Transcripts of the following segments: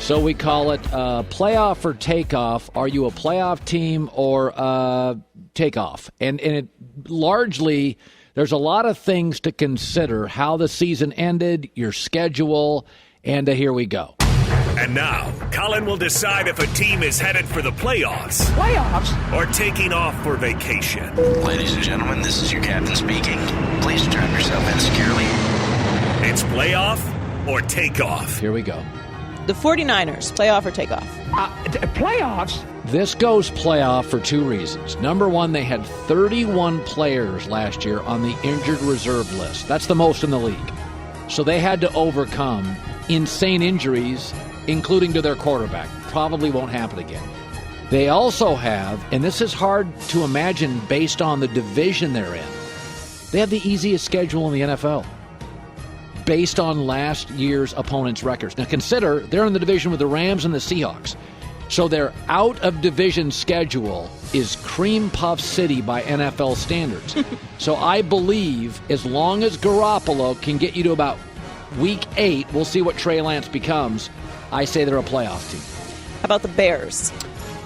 So we call it playoff or takeoff. Are you a playoff team or takeoff? And it largely, there's a lot of things to consider. How the season ended, your schedule, and here we go. And now, Colin will decide if a team is headed for the playoffs. Playoffs? Or taking off for vacation. Ladies and gentlemen, this is your captain speaking. Please strap yourself in securely. It's playoff or takeoff. Here we go. The 49ers, playoff or takeoff? Playoffs? This goes playoff for two reasons. Number one, they had 31 players last year on the injured reserve list. That's the most in the league. So they had to overcome insane injuries, including to their quarterback. Probably won't happen again. They also have, and this is hard to imagine based on the division they're in, they have the easiest schedule in the NFL based on last year's opponents' records. Now consider, they're in the division with the Rams and the Seahawks. So their out-of-division schedule is cream puff city by NFL standards. So I believe as long as Garoppolo can get you to about Week 8, we'll see what Trey Lance becomes. I say they're a playoff team. How about the Bears?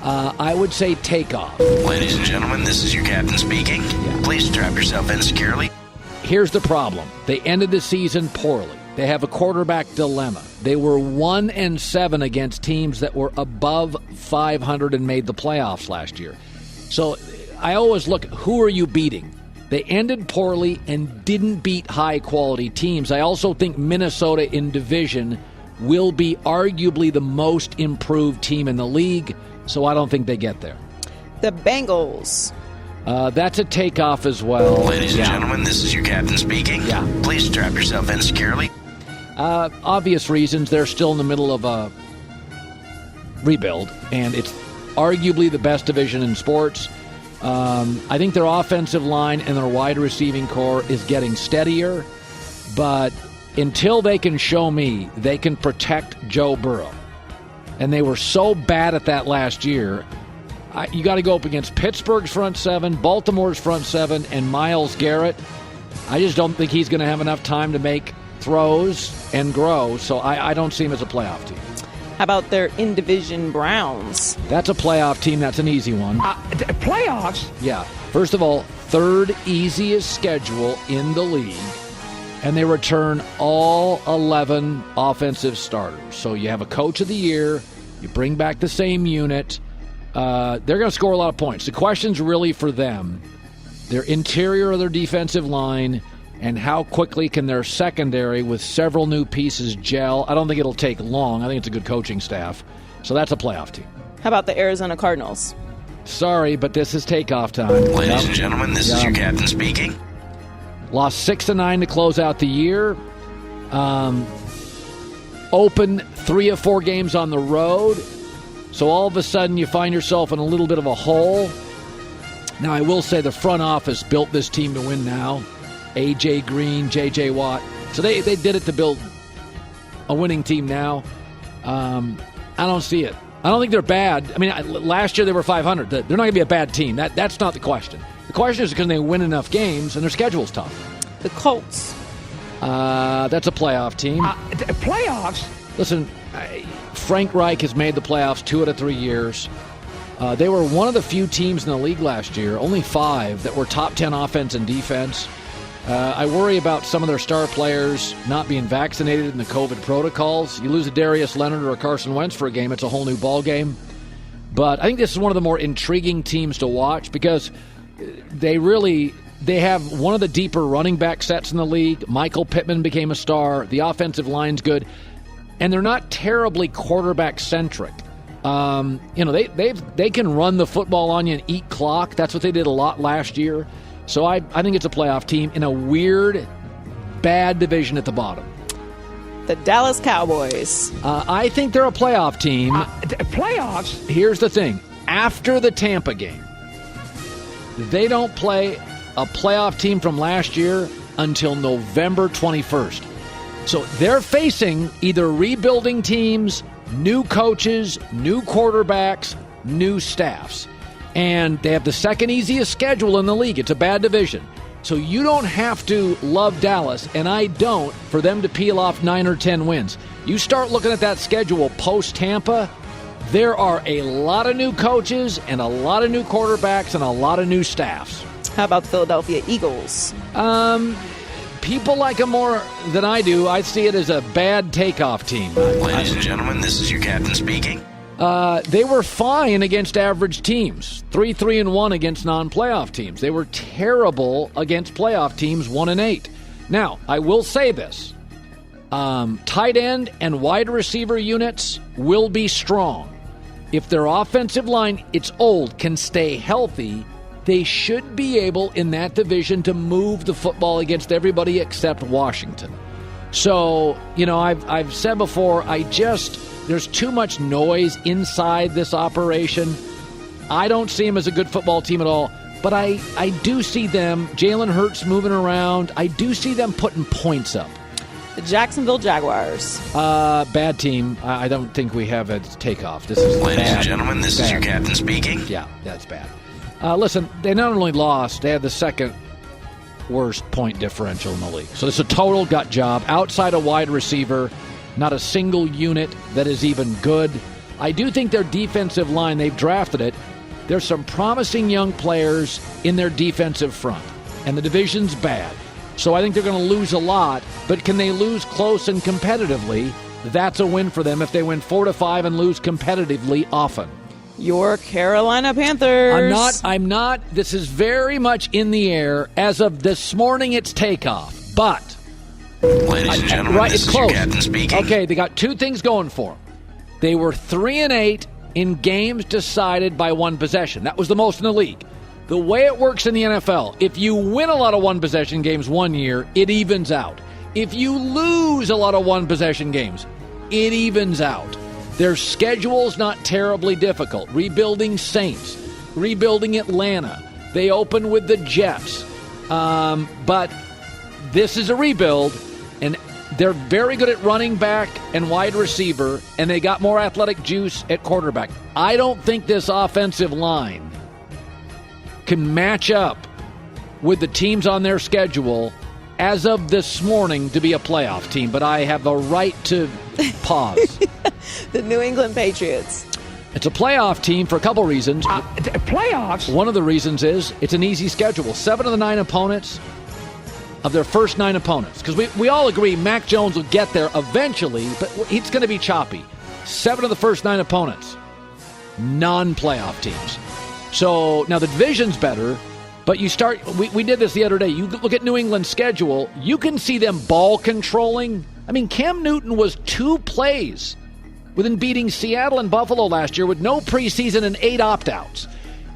I would say takeoff. Ladies and gentlemen, this is your captain speaking. Please strap yourself in securely. Here's the problem. They ended the season poorly. They have a quarterback dilemma. They were 1-7 against teams that were above 500 and made the playoffs last year. So I always look, who are you beating? They ended poorly and didn't beat high-quality teams. I also think Minnesota in division will be arguably the most improved team in the league, so I don't think they get there. The Bengals. That's a takeoff as well. Ladies and gentlemen, this is your captain speaking. Please strap yourself in securely. Obvious reasons. They're still in the middle of a rebuild, and it's arguably the best division in sports. I think their offensive line and their wide receiving core is getting steadier, but until they can show me they can protect Joe Burrow, and they were so bad at that last year, you got to go up against Pittsburgh's front seven, Baltimore's front seven, and Myles Garrett. I just don't think he's going to have enough time to make throws and grow, so I don't see him as a playoff team. How about their in-division Browns? That's a playoff team. That's an easy one. Playoffs? Yeah. First of all, third easiest schedule in the league, and they return all 11 offensive starters. So you have a coach of the year, you bring back the same unit. They're going to score a lot of points. The question's really for them, their interior of their defensive line, and how quickly can their secondary with several new pieces gel. I don't think it'll take long. I think it's a good coaching staff. So that's a playoff team. How about the Arizona Cardinals? Sorry, but this is takeoff time. Ladies and gentlemen, this is your captain speaking. Lost 6-9 to close out the year. Open 3 of 4 games on the road. So all of a sudden you find yourself in a little bit of a hole. Now I will say the front office built this team to win now. A.J. Green, J.J. Watt. So they did it to build a winning team now. I don't see it. I don't think they're bad. I mean, last year they were 500. They're not going to be a bad team. That's not the question. The question is, can they win enough games, and their schedule's tough. The Colts. That's a playoff team. Playoffs? Listen, Frank Reich has made the playoffs 2 out of 3 years. They were one of the few teams in the league last year, only 5, that were top 10 offense and defense. I worry about some of their star players not being vaccinated in the COVID protocols. You lose a Darius Leonard or a Carson Wentz for a game, it's a whole new ball game. But I think this is one of the more intriguing teams to watch because they have one of the deeper running back sets in the league. Michael Pittman became a star. The offensive line's good. And they're not terribly quarterback-centric. They can run the football on you and eat clock. That's what they did a lot last year. So I think it's a playoff team in a weird, bad division at the bottom. The Dallas Cowboys. I think they're a playoff team. Playoffs? Here's the thing. After the Tampa game, they don't play a playoff team from last year until November 21st. So they're facing either rebuilding teams, new coaches, new quarterbacks, new staffs. And they have the second easiest schedule in the league. It's a bad division. So you don't have to love Dallas, and I don't, for them to peel off 9 or 10 wins. You start looking at that schedule post-Tampa, there are a lot of new coaches and a lot of new quarterbacks and a lot of new staffs. How about the Philadelphia Eagles? People like them more than I do. I see it as a bad takeoff team. Ladies and gentlemen, this is your captain speaking. They were fine against average teams, 3-3-1 against non-playoff teams. They were terrible against playoff teams, 1-8. Now, I will say this. Tight end and wide receiver units will be strong. If their offensive line, it's old, can stay healthy, they should be able in that division to move the football against everybody except Washington. So, I've said before, there's too much noise inside this operation. I don't see them as a good football team at all, but I do see them, Jalen Hurts moving around. I do see them putting points up. The Jacksonville Jaguars. Bad team. I don't think we have a takeoff. This is Ladies bad. and gentlemen, this is your captain speaking. Yeah, that's bad. Listen, they not only lost, they had the second worst point differential in the league. So this is a total gut job. Outside a wide receiver, not a single unit that is even good. I do think their defensive line, they've drafted it. There's some promising young players in their defensive front, and the division's bad. So I think they're going to lose a lot, but can they lose close and competitively? That's a win for them if they win 4-5 and lose competitively often. Your Carolina Panthers. I'm not. This is very much in the air. As of this morning, it's takeoff. But Ladies and gentlemen, this it's is close. your captain speaking. Okay, they got two things going for them. They were 3-8 in games decided by one possession. That was the most in the league. The way it works in the NFL, if you win a lot of one-possession games one year, it evens out. If you lose a lot of one-possession games, it evens out. Their schedule's not terribly difficult. Rebuilding Saints, rebuilding Atlanta. They open with the Jets. But this is a rebuild, and they're very good at running back and wide receiver, and they got more athletic juice at quarterback. I don't think this offensive line can match up with the teams on their schedule as of this morning to be a playoff team, but I have a right to pause. The New England Patriots. It's a playoff team for a couple reasons. Playoffs? One of the reasons is it's an easy schedule. 7 of the 9 opponents, of their first 9 opponents, because we all agree Mac Jones will get there eventually, but it's going to be choppy. 7 of the first 9 opponents, non-playoff teams. So now the division's better, but you start, we did this the other day. You look at New England's schedule, you can see them ball controlling. I mean, Cam Newton was 2 plays within beating Seattle and Buffalo last year with no preseason and 8 opt-outs.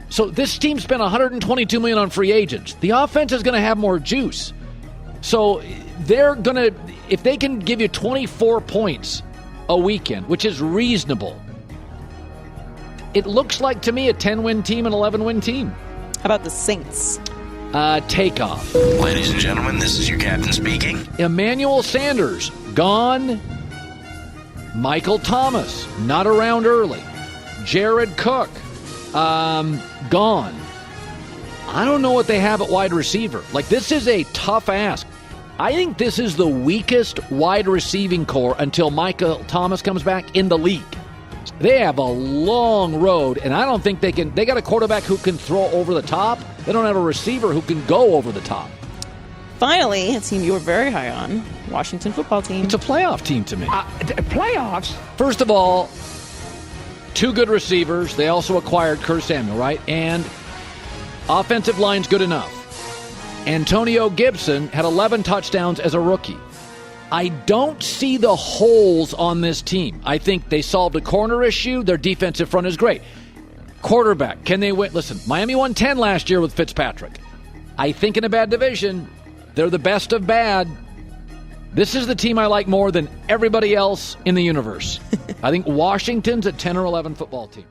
So this team spent $122 million on free agents. The offense is going to have more juice. So they're going to, if they can give you 24 points a weekend, which is reasonable, it looks like to me a 10-win team, an 11-win team. How about the Saints? Takeoff. Ladies and gentlemen, this is your captain speaking. Emmanuel Sanders, gone. Michael Thomas, not around early. Jared Cook, gone. I don't know what they have at wide receiver. Like, this is a tough ask. I think this is the weakest wide receiving core until Michael Thomas comes back in the league. They have a long road, and I don't think they can. They got a quarterback who can throw over the top. They don't have a receiver who can go over the top. Finally, a team you were very high on, Washington football team. It's a playoff team to me. Playoffs? First of all, 2 good receivers. They also acquired Curtis Samuel, right? And offensive line's good enough. Antonio Gibson had 11 touchdowns as a rookie. I don't see the holes on this team. I think they solved a corner issue. Their defensive front is great. Quarterback, can they win? Listen, Miami won 10 last year with Fitzpatrick. I think in a bad division, they're the best of bad. This is the team I like more than everybody else in the universe. I think Washington's a 10 or 11 football team.